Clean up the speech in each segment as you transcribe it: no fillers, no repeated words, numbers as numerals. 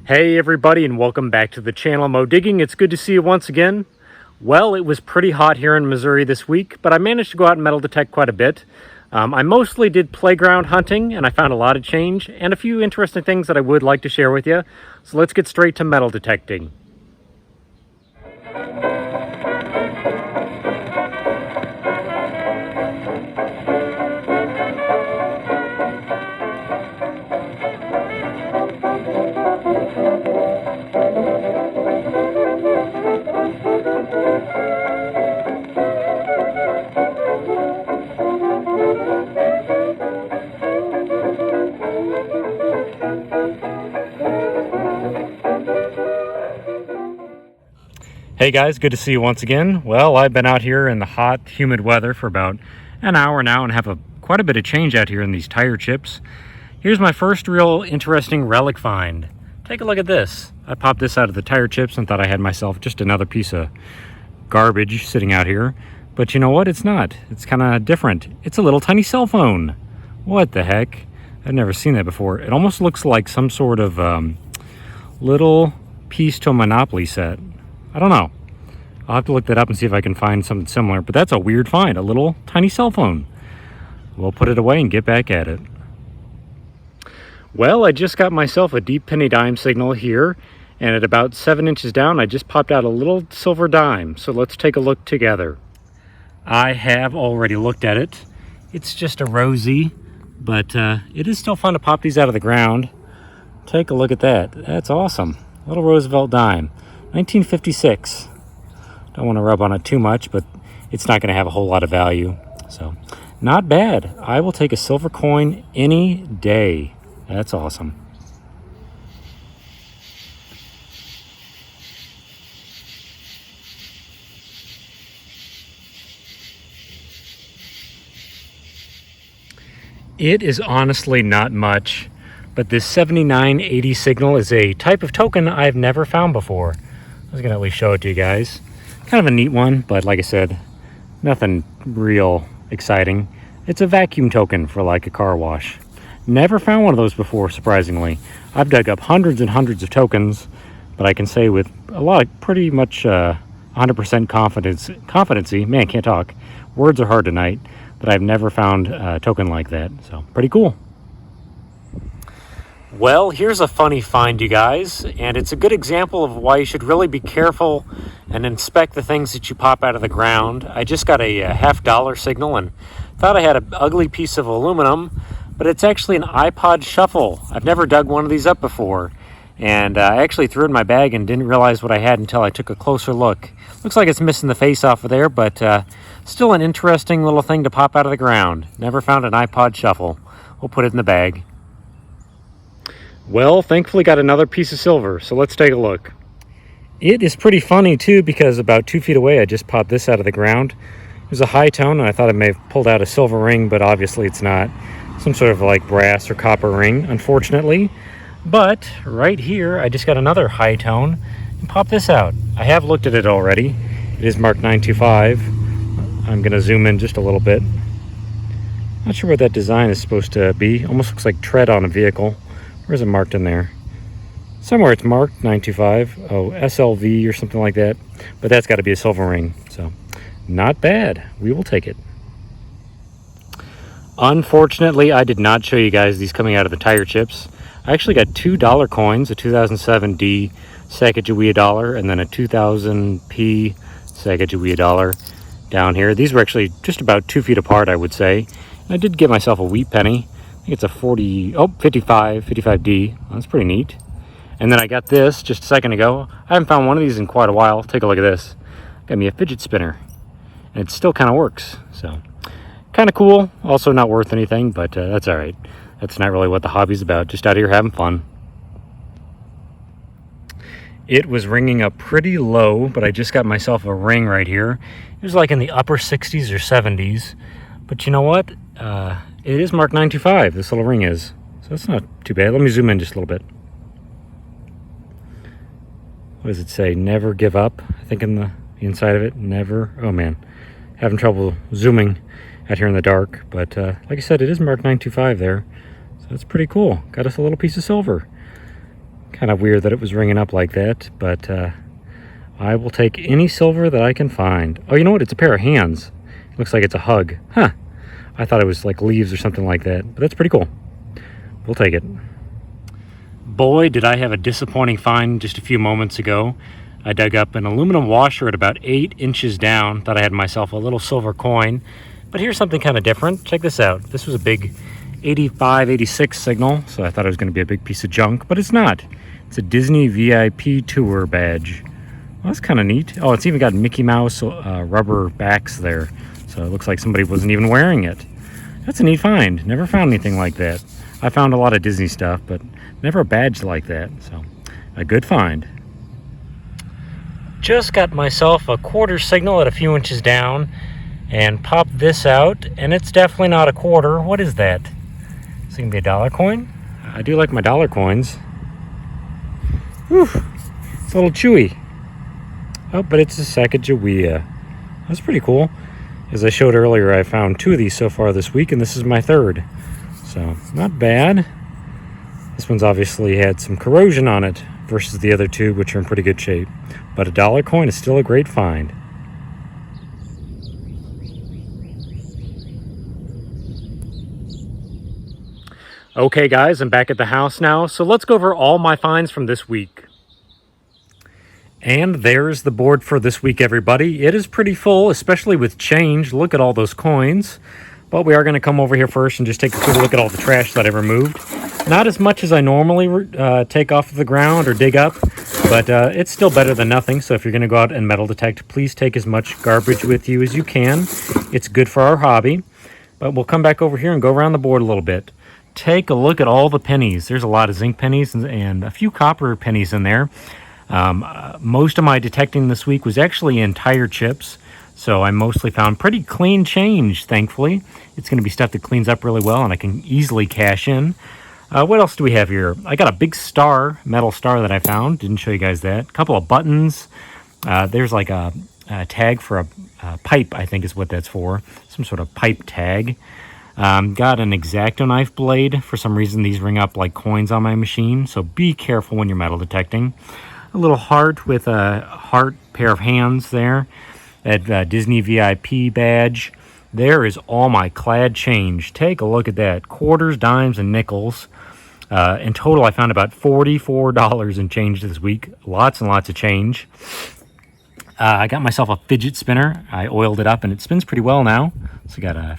Hey everybody, and welcome back to the channel Mo Digging. It's good to see you once again. Well, it was pretty hot here in Missouri this week, but I managed to go out and metal detect quite a bit. I mostly did playground hunting, and I found a lot of change and a few interesting things that I would like to share with you. So let's get straight to metal detecting. Hey guys, good to see you once again. Well, I've been out here in the hot, humid weather for about an hour now and have quite a bit of change out here in these tire chips. Here's my first real interesting relic find. Take a look at this. I popped this out of the tire chips and thought I had myself just another piece of garbage sitting out here. But you know what? It's not. It's kind of different. It's a little tiny cell phone. What the heck? I've never seen that before. It almost looks like some sort of little piece to a Monopoly set. I don't know. I'll have to look that up and see if I can find something similar, but that's a weird find, a little tiny cell phone. We'll put it away and get back at it. Well, I just got myself a deep penny dime signal here, and at about 7 inches down, I just popped out a little silver dime. So let's take a look together. I have already looked at it. It's just a rosy, but it is still fun to pop these out of the ground. Take a look at that. That's awesome. Little Roosevelt dime. 1956. Don't want to rub on it too much, but it's not going to have a whole lot of value. So, not bad. I will take a silver coin any day. That's awesome. It is honestly not much, but this 7980 signal is a type of token I've never found before. I was going to at least show it to you guys. Kind of a neat one, but like I said, nothing real exciting. It's a vacuum token for like a car wash. Never found one of those before, surprisingly. I've dug up hundreds and hundreds of tokens, but I can say with a lot, pretty much 100% confidence, man, can't talk. Words are hard tonight, that I've never found a token like that. So, pretty cool. Well, here's a funny find, you guys, and it's a good example of why you should really be careful and inspect the things that you pop out of the ground. I just got a $50 signal and thought I had an ugly piece of aluminum, but it's actually an iPod Shuffle. I've never dug one of these up before, and I actually threw it in my bag and didn't realize what I had until I took a closer look. Looks like it's missing the face off of there, but still an interesting little thing to pop out of the ground. Never found an iPod Shuffle. We'll put it in the bag. Well, thankfully got another piece of silver, so let's take a look. It is pretty funny too, because about 2 feet away I just popped this out of the ground. It was a high tone, and I thought I may have pulled out a silver ring, but obviously it's not. Some sort of like brass or copper ring, unfortunately. But right here I just got another high tone and popped this out. I have looked at it already. It is marked 925. I'm going to zoom in just a little bit. Not sure what that design is supposed to be. Almost looks like tread on a vehicle. Where's it marked in there? Somewhere it's marked 925. Oh, SLV or something like that. But that's got to be a silver ring. So, not bad. We will take it. Unfortunately, I did not show you guys these coming out of the tire chips. I actually got $2 coins, a 2007 D Sacagawea dollar, and then a 2000 P Sacagawea dollar down here. These were actually just about 2 feet apart, I would say. And I did get myself a wheat penny. I think it's a 55D. That's pretty neat. And then I got this just a second ago. I haven't found one of these in quite a while. Take a look at this. Got me a fidget spinner. And it still kind of works. So, kind of cool. Also not worth anything, but that's all right. That's not really what the hobby's about. Just out here having fun. It was ringing up pretty low, but I just got myself a ring right here. It was like in the upper 60s or 70s. But you know what? It is marked 925, this little ring is. So that's not too bad. Let me zoom in just a little bit. What does it say? Never give up. I think in the inside of it, never. Oh man, having trouble zooming out here in the dark. But like I said, it is marked 925 there. So that's pretty cool. Got us a little piece of silver. Kind of weird that it was ringing up like that, but I will take any silver that I can find. Oh, you know what? It's a pair of hands. It looks like it's a hug. Huh. I thought it was like leaves or something like that, but that's pretty cool. We'll take it. Boy, did I have a disappointing find just a few moments ago. I dug up an aluminum washer at about 8 inches down. Thought I had myself a little silver coin. But here's something kind of different. Check this out. This was a big 85, 86 signal, so I thought it was going to be a big piece of junk, but it's not. It's a Disney VIP tour badge. Well, that's kind of neat. Oh, it's even got Mickey Mouse rubber backs there, so it looks like somebody wasn't even wearing it. That's a neat find. Never found anything like that. I found a lot of Disney stuff, but never a badge like that, so a good find. Just got myself a quarter signal at a few inches down and popped this out, and it's definitely not a quarter. What is that? Is it gonna be a dollar coin? I do like my dollar coins. Whew, it's a little chewy. Oh, but it's a Sacagawea. That's pretty cool. As I showed earlier, I found 2 of these so far this week, and this is my 3rd. So, not bad. This one's obviously had some corrosion on it versus the other 2, which are in pretty good shape. But a dollar coin is still a great find. Okay guys, I'm back at the house now, so let's go over all my finds from this week. And there's the board for this week, everybody. It is pretty full, especially with change. Look at all those coins. But we are going to come over here first and just take a quick look at all the trash that I removed. Not as much as I normally take off of the ground or dig up, but it's still better than nothing. So if you're going to go out and metal detect, please take as much garbage with you as you can. It's good for our hobby. But we'll come back over here and go around the board a little bit. Take a look at all the pennies. There's a lot of zinc pennies and a few copper pennies in there. Most of my detecting this week was actually in tire chips. So I mostly found pretty clean change, thankfully. It's going to be stuff that cleans up really well and I can easily cash in. What else do we have here? I got a big star, metal star that I found. Didn't show you guys that. A couple of buttons. There's like a tag for a pipe, I think is what that's for. Some sort of pipe tag. Got an X-Acto knife blade. For some reason, these ring up like coins on my machine, so be careful when you're metal detecting. A little heart with a heart pair of hands there. That Disney VIP badge. There is all my clad change. Take a look at that. Quarters, dimes, and nickels. In total, I found about $44 in change this week. Lots and lots of change. I got myself a fidget spinner. I oiled it up, and it spins pretty well now. So I got a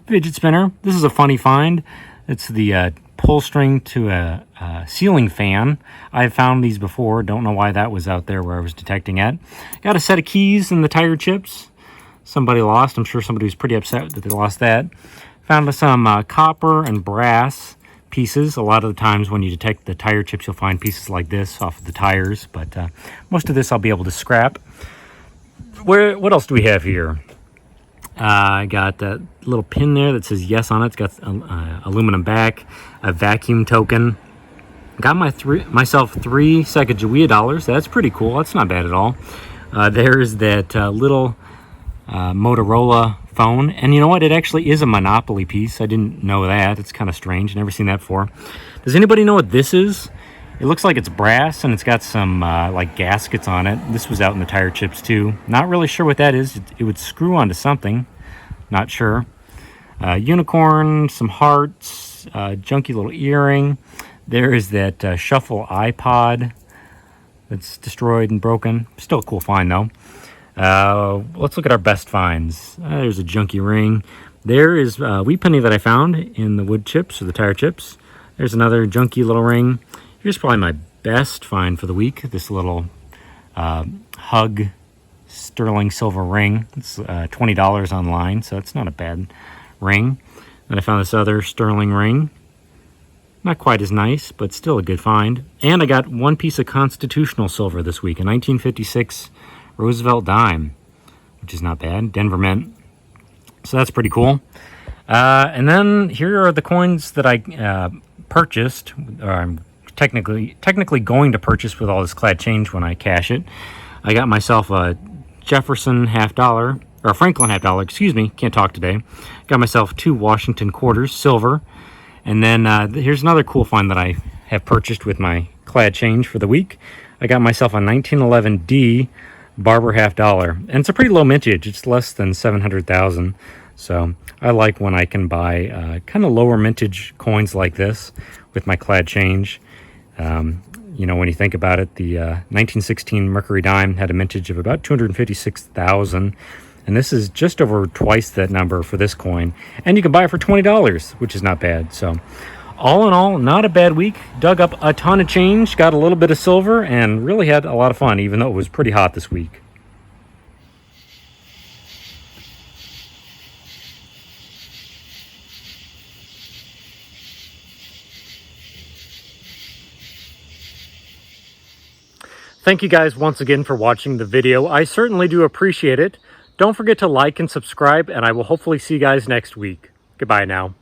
fidget spinner. This is a funny find. It's the pull string to a ceiling fan. I've found these before. Don't know why that was out there where I was detecting at. Got a set of keys in the tire chips. Somebody lost. I'm sure somebody was pretty upset that they lost that. Found some copper and brass pieces. A lot of the times when you detect the tire chips, you'll find pieces like this off of the tires. But most of this I'll be able to scrap. What else do we have here? I got that little pin there that says yes on it. It's got aluminum back, a vacuum token. Got myself 3 Sacagawea dollars. That's pretty cool. That's not bad at all. There's that little Motorola phone. And you know what? It actually is a Monopoly piece. I didn't know that. It's kind of strange. Never seen that before. Does anybody know what this is? It looks like it's brass and it's got some like gaskets on it. This was out in the tire chips too. Not really sure what that is. It would screw onto something. Not sure. Unicorn, some hearts, junky little earring. There is that shuffle iPod that's destroyed and broken. Still a cool find though. Let's look at our best finds. There's a junky ring. There is a wheat penny that I found in the wood chips or the tire chips. There's another junky little ring. Here's probably my best find for the week. This little Hug sterling silver ring. It's $20 online, so it's not a bad ring. Then I found this other sterling ring. Not quite as nice, but still a good find. And I got one piece of constitutional silver this week, a 1956 Roosevelt dime, which is not bad. Denver Mint. So that's pretty cool. And then here are the coins that I purchased, or I'm technically going to purchase with all this clad change when I cash it. I got myself a Jefferson $50, or Franklin $50, excuse me, can't talk today. Got myself 2 Washington quarters, silver. And then here's another cool find that I have purchased with my clad change for the week. I got myself a 1911D Barber half dollar, and it's a pretty low mintage. It's less than 700,000. So I like when I can buy kind of lower mintage coins like this with my clad change. You know, when you think about it, the 1916 Mercury dime had a mintage of about 256,000, and this is just over twice that number for this coin, and you can buy it for $20, which is not bad. So all in all, not a bad week. Dug up a ton of change, got a little bit of silver, and really had a lot of fun, even though it was pretty hot this week. Thank you guys once again for watching the video. I certainly do appreciate it. Don't forget to like and subscribe, and I will hopefully see you guys next week. Goodbye now.